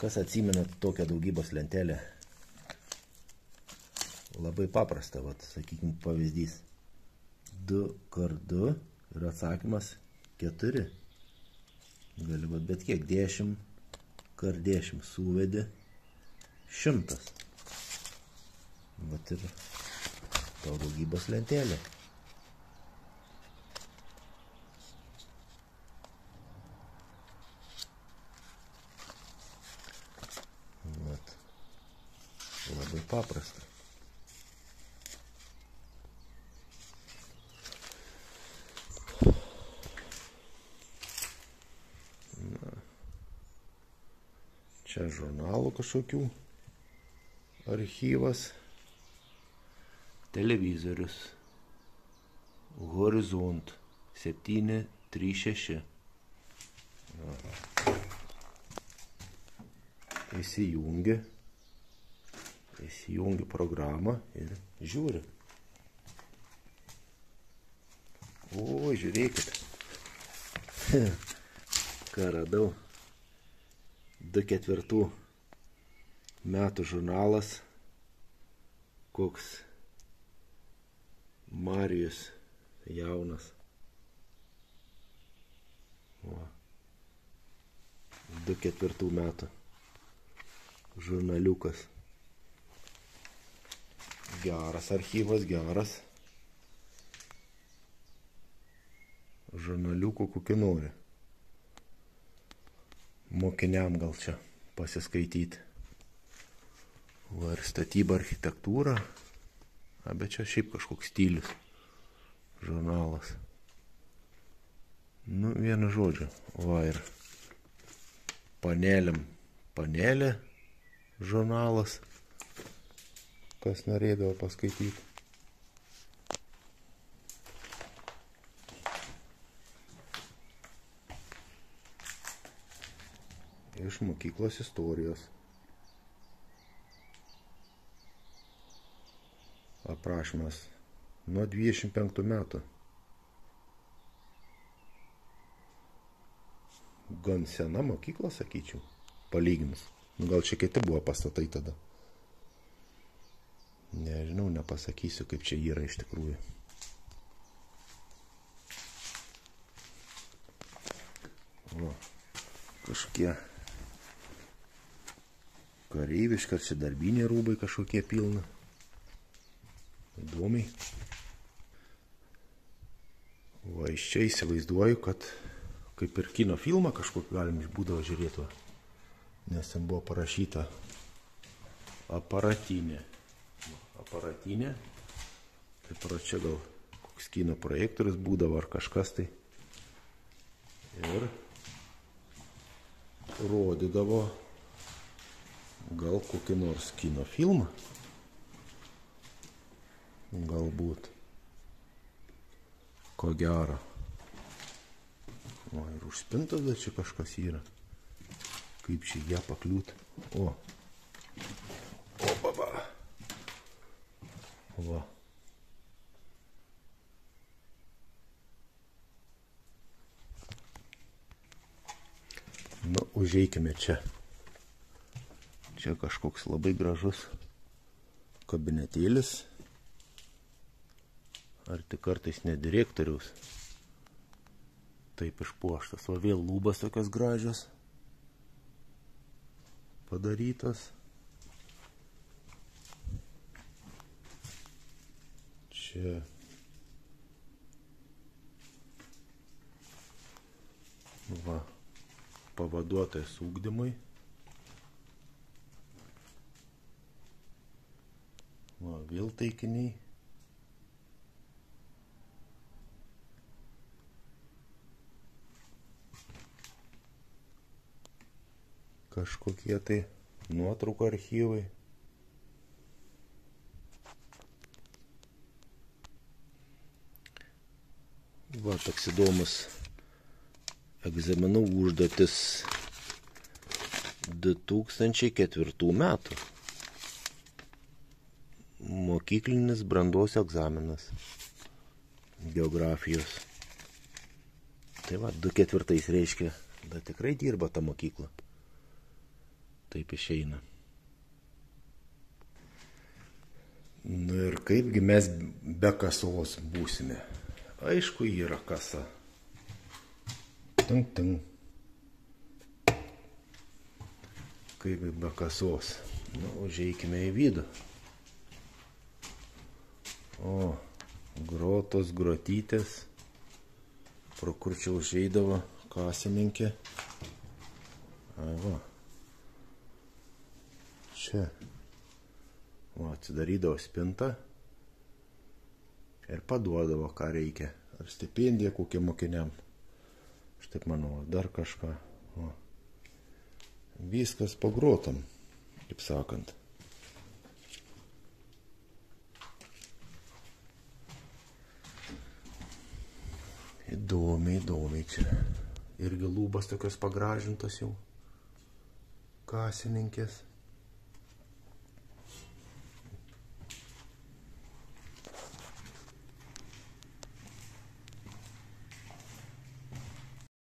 Kas atsimena tokią daugybos lentelę? Labai paprasta, sakykime, pavyzdys. 2 kart 2 ir atsakymas 4. Gali bet kiek 10 kart 10 suvedi 100. Vat ir to daugybos lentelė. Vat. Labai paprasta. Čia žurnalų kažkokių archyvas, televizorius, Horizont 736. Įsijungi programą ir žiūri. O, žiūrėkit. Ką radau. 2004 metų žurnalas, koks Marijus jaunas. 2004 metų žurnaliukas. Geras archyvas, geras. Žurnaliukų kokį nori. Mokiniam gal čia pasiskaityti. Va ir statyba, architektūra. Bet čia šiaip kažkoks stilius. Žurnalas. Nu, vienu žodžiu. Va ir panelė žurnalas. Kas norėdavo paskaityti. Iš mokyklos istorijos. Aprašymas nuo 25 metų. Gan sena mokykla, sakyčiau, palyginus. Gal čia kiti buvo pastatai tada. Nežinau, nepasakysiu, kaip čia yra iš tikrųjų. O, kažkokie kareiviški, ar čia darbiniai rūbai kažkokie pilna. Įdomiai. Va, iš čia įsivaizduoju, kad kaip ir kino filmą kažkokį galim būdavo žiūrėti. Nes ten buvo parašyta aparatinė. Aparatinė. Taip čia gal koks kino projektorius būdavo ar kažkas tai. Ir rodydavo gal kokį nors kino filmą. Galbūt. Ko gero. O, ir už spintos dar čia kažkas yra. Kaip čia ją pakliūt. O. O, baba. Va. Nu, užeikime čia. Čia kažkoks labai gražus kabinetėlis. Ar tik kartais ne direktoriaus. Taip išpuoštas. O vėl lūbas tokios gražios. Padarytos. Čia. Va. Pavaduotojas ugdymui. Va, vėl taikiniai. Kažkokie tai nuotraukų archyvai. Va, toks įdomus egzaminų užduotis 2004 metų. Mokyklinis brandos egzaminas geografijos. Tai va, 2004 reiškia, da tikrai dirba ta mokykla. taip išeina. Nu ir kaipgi mes be kasos būsime. Aišku, yra kasa. Ting. Kaip be kasos. Nu, užeikime į vidų. O, grotos, grotytės. Pro kur čia užeidavo kasininkė. Ai va. Čia. O, atsidarydavo spintą. Ir paduodavo, ką reikia. Ar stipendiją kokiam mokiniam. Aš taip manau, dar kažką. O. Viskas po grotam, kaip sakant. Įdomiai čia. Irgi lūbos tokios pagražintos jau. Kasininkės.